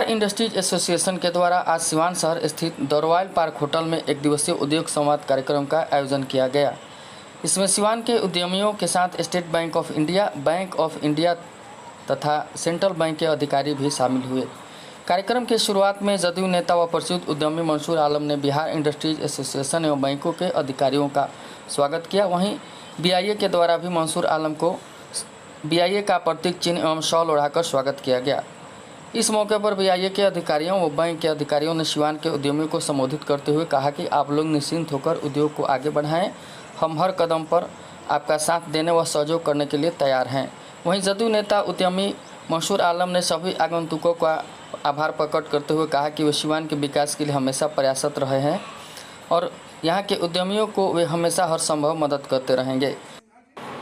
Industries association के द्वारा आज सिवान शहर स्थित द रॉयल पार्क होटल में एक दिवसीय उद्योग संवाद कार्यक्रम का आयोजन किया गया। इसमें सिवान के उद्यमियों के साथ स्टेट बैंक ऑफ इंडिया तथा सेंट्रल बैंक के अधिकारी भी शामिल हुए। कार्यक्रम की शुरुआत में जदयू नेता व प्रसिद्ध उद्यमी मंसूर आलम ने बिहार इंडस्ट्रीज एसोसिएशन एवं बैंकों के अधिकारियों का स्वागत किया। वहीं बीआईए के द्वारा भी मंसूर आलम को बीआईए का प्रतीक चिन्ह एवं शॉल ओढ़ाकर स्वागत किया गया। इस मौके पर बीआईए के अधिकारियों व बैंक के अधिकारियों ने सिवान के उद्यमियों को संबोधित करते हुए कहा कि आप लोग निश्चिंत होकर उद्योग को आगे बढ़ाएं। हम हर कदम पर आपका साथ देने व सहयोग करने के लिए तैयार हैं। वहीं जदयू नेता उद्यमी मंसूर आलम ने सभी आगंतुकों का आभार प्रकट करते हुए कहा कि वे सिवान के विकास के लिए हमेशा प्रयासरत रहे हैं और यहाँ के उद्यमियों को वे हमेशा हर संभव मदद करते रहेंगे।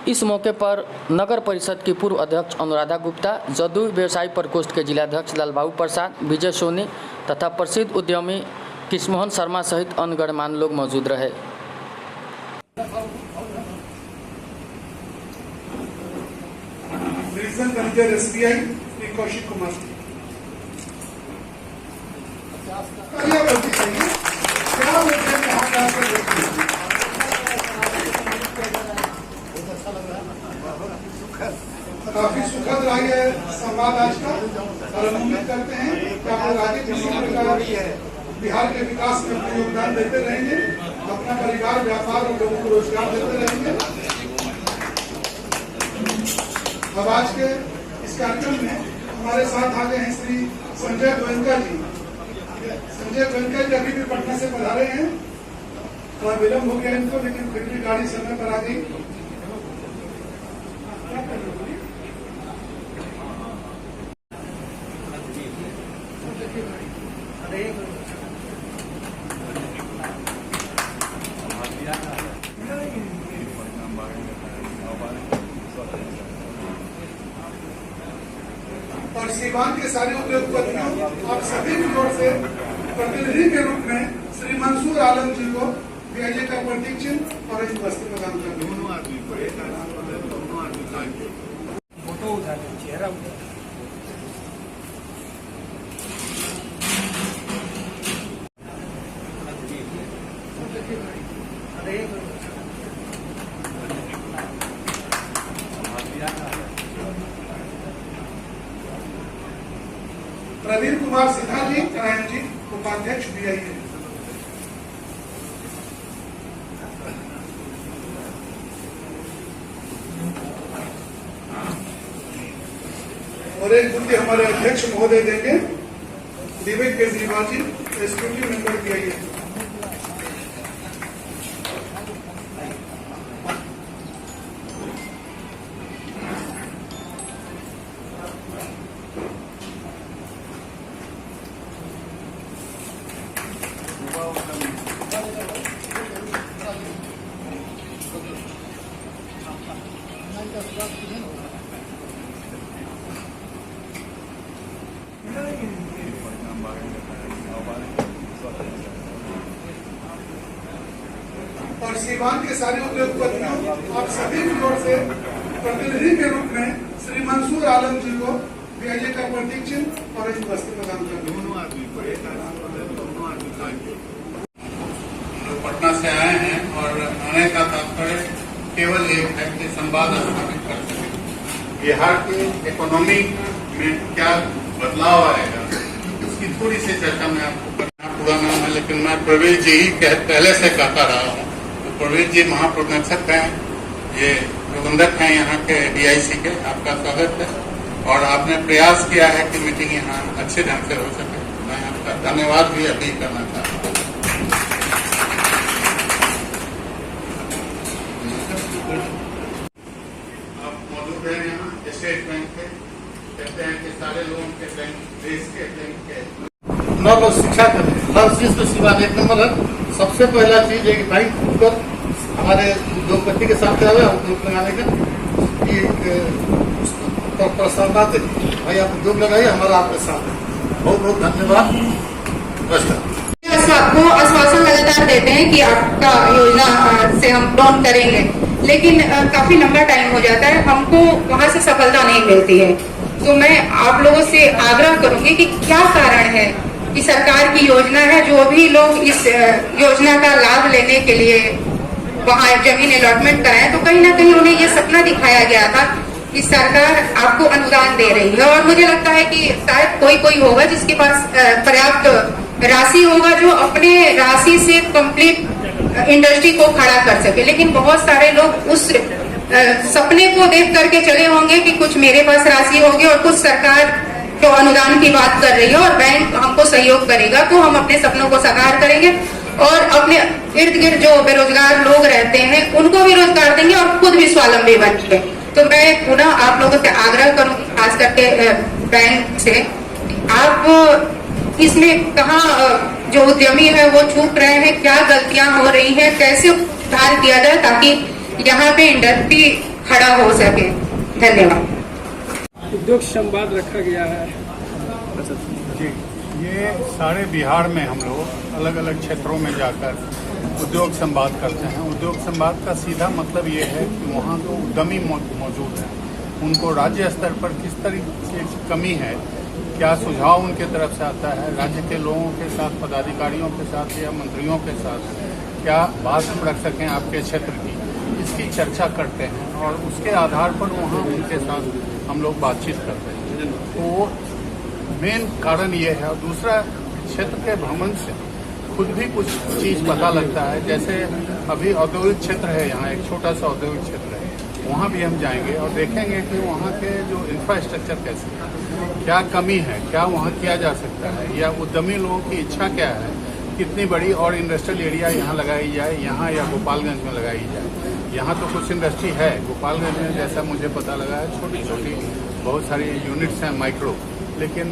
इस मौके पर नगर परिषद की पूर्व अध्यक्ष अनुराधा गुप्ता, जदयू व्यवसायी प्रकोष्ठ के जिलाध्यक्ष लालबाबू प्रसाद, विजय सोनी तथा प्रसिद्ध उद्यमी कृष्णमोहन शर्मा सहित अन्य गणमान्य लोग मौजूद रहे। काफी सुखद रहा है संवाद आज का और हम उम्मीद करते हैं कि आप लोग आगे किसी प्रकार बिहार के विकास में अपना योगदान देते रहेंगे, अपना परिवार, व्यापार और लोगों को रोजगार देते रहेंगे। अब आज के इस कार्यक्रम में हमारे साथ आ गए हैं श्री संजय गोयनका जी। संजय गोयनका जी अभी भी पटना से पधारे हैं। थोड़ा विलम्ब हो गया इनको, लेकिन फिर भी गाड़ी समय पर आ गई। और सिवान के सारे उद्योगपतियों आप सभी की ओर से प्रतिनिधि के रूप में श्री मंसूर आलम जी को बीआईए का प्रतीक चिन्ह और इस वस्तु प्रदान कर फोटो उठा चेहरा प्रवीण कुमार सिन्हा जी, नारायण जी, उपाध्यक्ष बीआईए। और एक बुद्धि हमारे अध्यक्ष महोदय देंगे, विवेक Kejriwal ji, executive member BIA. और सिवान के सारे उद्योगपतियों आप सभी की ओर से प्रतिनिधि के रूप में श्री मंसूर आलम जी को बीआईए का प्रतीक चिन्ह और इस वस्तु प्रदान कर पटना से आए हैं और आने का तात्पर्य केवल एक है कि संवाद स्थापित कर सके। बिहार की इकोनॉमी में क्या बदलाव आएगा उसकी थोड़ी सी चर्चा मैं आपको करना पूरा नाम है, लेकिन मैं प्रवीण जी ही पहले से कहता रहा हूँ। तो प्रवीण जी महाप्रबंधक हैं, ये प्रबंधक हैं यहाँ के डीआईसी के। आपका स्वागत है और आपने प्रयास किया है कि मीटिंग यहाँ अच्छे ढंग से हो सके। मैं आपका धन्यवाद भी अभी करना चाहता हूँ। स्टेट बैंक के कहते हैं कि सारे लोगों के बैंक देश के बैंक के 9 लोग शिक्षा कर रहे हैं। हर चीज में सिवान एक नंबर है। सबसे पहला चीज है कि बैंक खुलकर हमारे उद्योगपति के साथ क्या है उद्योग लगाने का प्रस्तावना दे। भाई आप उद्योग लगाइए, हमारा आपके साथ है। बहुत बहुत धन्यवाद। आपको आश्वासन लगातार देते हैं कि आपका योजना से हम लोन करेंगे, लेकिन काफी लंबा टाइम हो जाता है, हमको वहाँ से सफलता नहीं मिलती है। तो मैं आप लोगों से आग्रह करूंगी कि क्या कारण है कि सरकार की योजना है, जो भी लोग इस योजना का लाभ लेने के लिए वहाँ जमीन अलॉटमेंट कराएं, तो कहीं ना कहीं उन्हें ये सपना दिखाया गया था कि सरकार आपको अनुदान दे रही है। और मुझे लगता है कि शायद कोई होगा जिसके पास पर्याप्त राशि होगा जो अपने राशि से कंप्लीट इंडस्ट्री को खड़ा कर सके, लेकिन बहुत सारे लोग उस सपने को देख करके चले होंगे कि कुछ मेरे पास राशि होगी और कुछ सरकार जो अनुदान की बात कर रही है और बैंक हमको सहयोग करेगा तो हम अपने सपनों को साकार करेंगे और अपने इर्द गिर्द जो बेरोजगार लोग रहते हैं उनको भी रोजगार देंगे और खुद भी स्वावलंबी बनेंगे। तो मैं पुनः आप लोगों से आग्रह करूंगी, खास करके बैंक से, आप इसमें कहाँ जो उद्यमी है वो चूक रहे हैं, क्या गलतियां हो रही हैं, कैसे सुधार किया जाए ताकि यहाँ पे इंडस्ट्री खड़ा हो सके। धन्यवाद। उद्योग संवाद रखा गया है जी, ये सारे बिहार में हम लोग अलग अलग क्षेत्रों में जाकर उद्योग संवाद करते हैं। उद्योग संवाद का सीधा मतलब ये है कि वहाँ जो उद्यमी मौजूद हैं उनको राज्य स्तर पर किस तरीके की कमी है, क्या सुझाव उनके तरफ से आता है, राज्य के लोगों के साथ, पदाधिकारियों के साथ या मंत्रियों के साथ क्या बात हम रख सकें आपके क्षेत्र की, इसकी चर्चा करते हैं और उसके आधार पर वहाँ उनके साथ हम लोग बातचीत करते हैं। तो मेन कारण ये है। और दूसरा, क्षेत्र के भ्रमण से खुद भी कुछ चीज़ पता लगता है। जैसे अभी औद्योगिक क्षेत्र है, यहाँ एक छोटा सा औद्योगिक क्षेत्र है, वहाँ भी हम जाएंगे और देखेंगे कि वहाँ के जो इंफ्रास्ट्रक्चर कैसे है, क्या कमी है, क्या वहाँ किया जा सकता है, या उद्यमी लोगों की इच्छा क्या है, कितनी बड़ी और इंडस्ट्रियल एरिया यहाँ लगाई जाए, यहाँ या गोपालगंज में लगाई जाए। यहाँ तो कुछ इंडस्ट्री है, गोपालगंज में जैसा मुझे पता लगा है छोटी छोटी बहुत सारी यूनिट्स हैं माइक्रो, लेकिन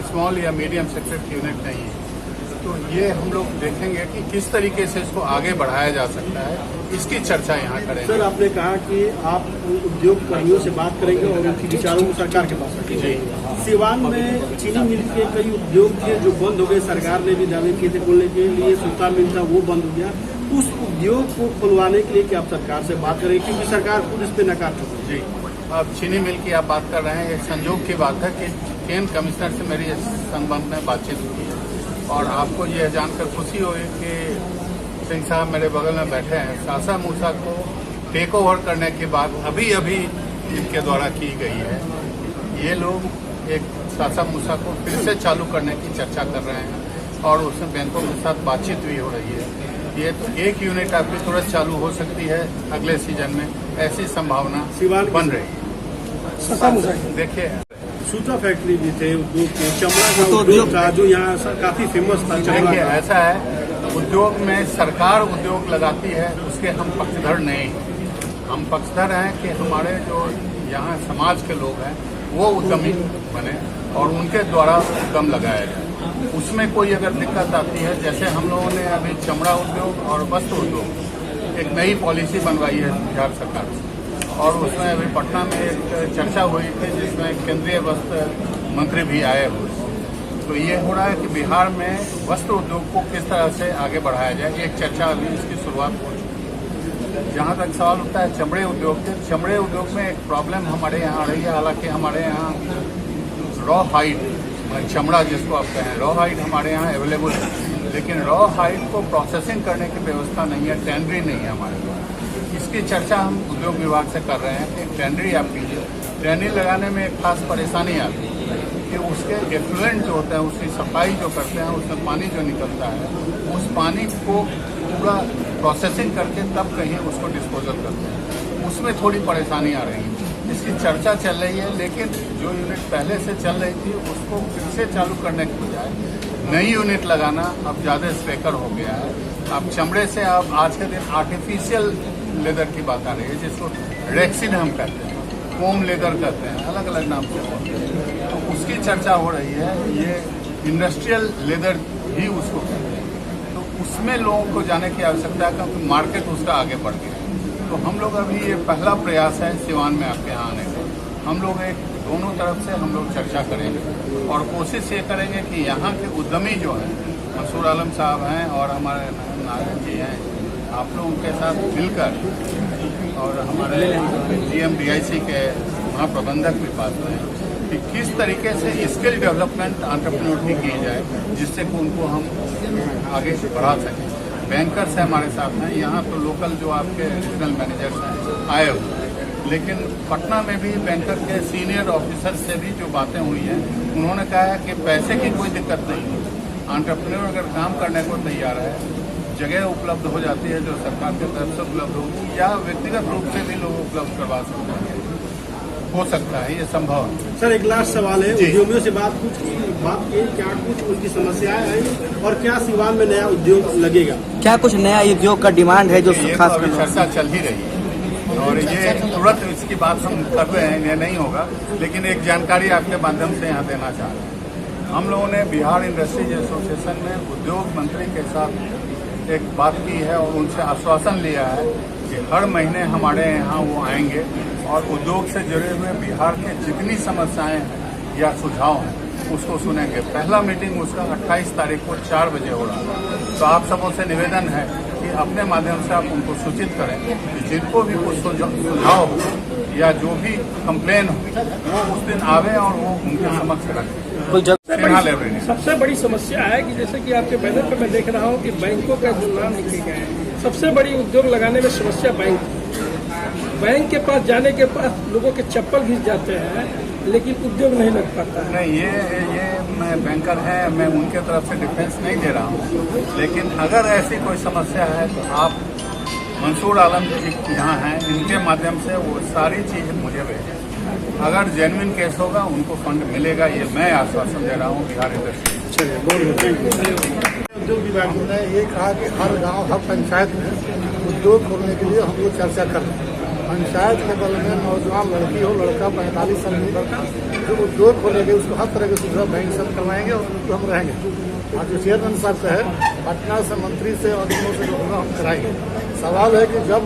स्मॉल या मीडियम सेक्टर की यूनिट नहीं है। तो ये हम लोग देखेंगे कि किस तरीके से इसको आगे बढ़ाया जा सकता है, इसकी चर्चा यहाँ करेंगे। सर, आपने कहा कि आप उद्योग कर्मियों से बात करेंगे और उनकी विचारों को सरकार के पास रखेंगे। सिवान में चीनी मिल के कई उद्योग थे जो बंद हो गए, सरकार ने भी दावे किए थे खोलने के लिए, सूता मिल था वो बंद हो गया। उस उद्योग को खुलवाने के लिए क्या आप सरकार से बात करेंगे, क्योंकि सरकार खुद इस पे नकार चुकी है। जी, अब चीनी मिल की आप बात कर रहे हैं, एक संयोग की बात है कि केन कमिश्नर से मेरी इस संबंध में बातचीत हुई है और आपको यह जानकर खुशी हुई कि सिंह साहब मेरे बगल में बैठे हैं। सासा मूसा को टेक ओवर करने की बात अभी इनके द्वारा की गई है। ये लोग एक सासा मूसा को फिर से चालू करने की चर्चा कर रहे हैं और उसमें बैंकों के साथ बातचीत भी हो रही है। ये तो एक यूनिट आपकी तुरंत चालू हो सकती है अगले सीजन में, ऐसी संभावना बन रही। देखिए, सूता फैक्ट्री भी थे, उद्योग के चमड़ा का उद्योग था जो यहाँ काफी फेमस था। देखिए, ऐसा है, उद्योग में सरकार उद्योग लगाती है, उसके हम पक्षधर नहीं। हम पक्षधर हैं कि हमारे जो यहाँ समाज के लोग हैं वो उद्यमी बने और उनके द्वारा उद्यम लगाया जाए। उसमें कोई अगर दिक्कत आती है, जैसे हम लोगों ने अभी चमड़ा उद्योग और वस्त्र उद्योग एक नई पॉलिसी बनवाई है बिहार सरकार से, और उसमें अभी पटना में एक चर्चा हुई थी जिसमें केंद्रीय वस्त्र मंत्री भी आए हुए। तो ये हो रहा है कि बिहार में वस्त्र उद्योग को किस तरह से आगे बढ़ाया जाए, एक चर्चा अभी इसकी शुरुआत हो चुकी है। जहाँ तक सवाल होता है चमड़े उद्योग के, चमड़े उद्योग में एक प्रॉब्लम हमारे यहाँ आ रही है। हालांकि हमारे यहाँ रॉ हाइट, चमड़ा जिसको आप कहें, रॉ हाइट हमारे यहाँ अवेलेबल है, लेकिन रॉ हाइट को प्रोसेसिंग करने की व्यवस्था नहीं है, टेंडरी नहीं है हमारे पास। इसकी चर्चा हम उद्योग विभाग से कर रहे हैं कि टेंडरी आप कीजिए। टेंडरी लगाने में एक खास परेशानी आती है कि उसके एफ्लुएंट जो होते हैं, उसकी सफाई जो करते हैं, उसमें पानी जो निकलता है, उस पानी को पूरा प्रोसेसिंग करके तब कहीं उसको डिस्पोजल करते हैं, उसमें थोड़ी परेशानी आ रही है। इसकी चर्चा चल रही है, लेकिन जो यूनिट पहले से चल रही थी उसको फिर से चालू करने के बजाय नई यूनिट लगाना अब ज़्यादा स्पेकर हो गया है। अब चमड़े से आप आज के दिन आर्टिफिशियल लेदर की बात आ रही है, जिसको रेक्सिन हम कहते हैं, फोम लेदर कहते हैं, अलग अलग नाम से बोलते हैं। तो उसकी चर्चा हो रही है। ये इंडस्ट्रियल लेदर भी उसको कहते हैं। तो उसमें लोगों को जाने की आवश्यकता है क्योंकि मार्केट उसका आगे बढ़ गया है। तो हम लोग अभी ये पहला प्रयास है सिवान में आपके यहाँ आने का। हम लोग एक दोनों तरफ से हम लोग चर्चा करेंगे और कोशिश ये करेंगे कि यहाँ के उद्यमी जो हैं, मंसूर आलम साहब हैं और हमारे नारायण जी हैं, आप लोग उनके साथ मिलकर, और हमारे GM DIC के महाप्रबंधक भी पास में, कि किस तरीके से स्किल डेवलपमेंट एंटरप्रेन्योर की जाए, जिससे कि उनको हम आगे बढ़ा सकें। बैंकर्स है हमारे साथ हैं, यहाँ तो लोकल जो आपके रीजनल मैनेजर्स हैं आए हुए, लेकिन पटना में भी बैंकर के सीनियर ऑफिसर से भी जो बातें हुई हैं, उन्होंने कहा है कि पैसे की कोई दिक्कत नहीं है, एंटरप्रेन्योर अगर काम करने को तैयार है, जगह उपलब्ध हो जाती है जो सरकार की तरफ से उपलब्ध होगी या व्यक्तिगत रूप से भी लोग उपलब्ध करवा सकते हैं, हो सकता है, ये संभव है। सर एक लास्ट सवाल है, उद्योगियों से बात की, क्या कुछ उनकी समस्याएं हैं और क्या सिवान में नया उद्योग लगेगा? क्या कुछ नया उद्योग का डिमांड है जो खास अभी चर्चा चल ही रही है और ये तुरंत इसकी बात हम कर रहे हैं, ये नहीं होगा, लेकिन एक जानकारी आपके माध्यम से यहाँ देना चाह रहे हैं। हम लोगों ने बिहार इंडस्ट्रीज एसोसिएशन में उद्योग मंत्री के साथ एक बात की है और उनसे आश्वासन लिया है कि हर महीने हमारे यहाँ वो आएंगे और उद्योग से जुड़े हुए बिहार के जितनी समस्याएं हैं या सुझाव हैं उसको सुनेंगे। पहला मीटिंग उसका 28 तारीख को 4 बजे हो रहा है। तो आप सबों से निवेदन है कि अपने माध्यम से आप उनको सूचित करें कि जिनको भी कुछ सुझाव हो या जो भी कंप्लेन हो वो उस दिन आवे और वो उनके समक्ष रखें। सबसे बड़ी समस्या है कि जैसे कि आपके बैनर पर मैं देख रहा हूँ कि बैंकों का जो नाम लिखे गए हैं, सबसे बड़ी उद्योग लगाने में समस्या बैंक के पास जाने के पास लोगों के चप्पल घिस जाते हैं, लेकिन उद्योग नहीं लग पाता है। नहीं, ये मैं बैंकर है, मैं उनके तरफ से डिफेंस नहीं दे रहा हूँ, लेकिन अगर ऐसी कोई समस्या है तो आप मंसूर आलम जी यहाँ हैं, इनके माध्यम से वो सारी चीज़ मुझे भेजें। अगर जेन्युइन केस होगा उनको फंड मिलेगा, ये मैं आश्वासन दे रहा हूँ बिहार इंडस्ट्री। उद्योग विभाग ने ये कहा कि हर गांव हर पंचायत में उद्योग खोलने के लिए हम लोग चर्चा कर रहे हैं। पंचायत के बल में नौजवान लड़की हो लड़का 45 साल की लड़का जो उद्योग खोलेंगे उसको हर तरह की सुविधा बैंक से करवाएंगे और उनको हम रहेंगे। और जो चेयरमैन साहब से है पटना से मंत्री से और दोनों से जो होगा हम कराएंगे। सवाल है कि जब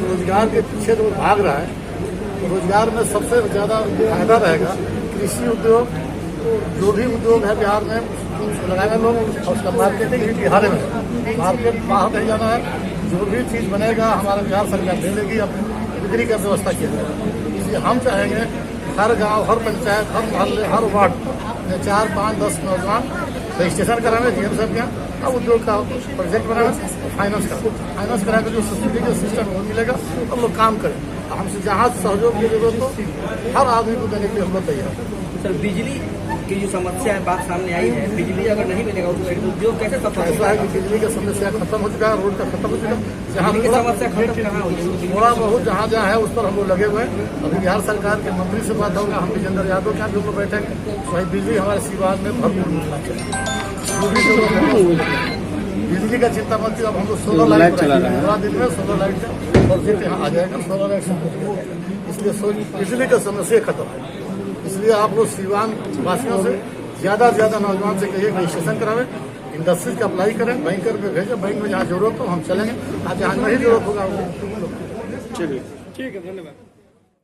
रोजगार के पीछे जो भाग रहा है तो रोजगार में सबसे ज़्यादा फायदा रहेगा कृषि उद्योग, जो भी उद्योग है बिहार में उसको लगाएंगे लोग और उसका मार्केटिंग भी बिहार में, मार्केट बाहर नहीं जाना है। जो भी चीज़ बनेगा हमारा बिहार सरकार दे देगी, अपनी बिक्री का व्यवस्था किया जाएगा। इसलिए हम चाहेंगे हर गांव हर पंचायत हर मोहल्ले हर वार्ड में 4, 5, 10 नौजवान रजिस्ट्रेशन कराना डीएम साहब के यहाँ, अब उद्योग का प्रोजेक्ट बनाना, फाइनेंस करा के जो सब्सिडी का सिस्टम वो मिलेगा, हम लोग काम करें। हमसे जहाँ सहयोग की जरूरत हो हर आदमी को देने के लिए हम लोग तैयार हैं। सर बिजली की जो समस्या है बात सामने आई है, बिजली अगर नहीं मिलेगा तो उद्योग कैसे सफल होगा? ऐसा है कि बिजली की समस्या खत्म हो चुका है, रोड का खत्म हो चुका है, जहाँ समस्या खत्म कहाँ होगी? थोड़ा बहुत जहाँ जहाँ है उस पर हम लोग लगे हुए हैं। अभी बिहार सरकार के मंत्री से बात होगा, हम विजेंद्र यादव के यहाँ भी हम लोग बैठेंगे। वही बिजली हमारे सीवान में भरपूर मिलना चाहिए। बिजली का चिंता मत करिए, अब हम लोग सोलर लाइट चला रहे हैं, पूरा दिन में सोलर लाइट का प्रोजेक्ट यहाँ आ जाएगा, सोलर लाइट से। इसलिए बिजली का समस्या खत्म है। इसलिए आप लोग सीवान वासियों से ज्यादा नौजवान से कहिए रजिस्ट्रेशन करावे, इंडस्ट्रीज का अप्लाई करें, बैंकर में भेजें, बैंक में जहाँ जरूरत हो हम चलेंगे, जहाँ नहीं जरूरत होगा ठीक है, धन्यवाद।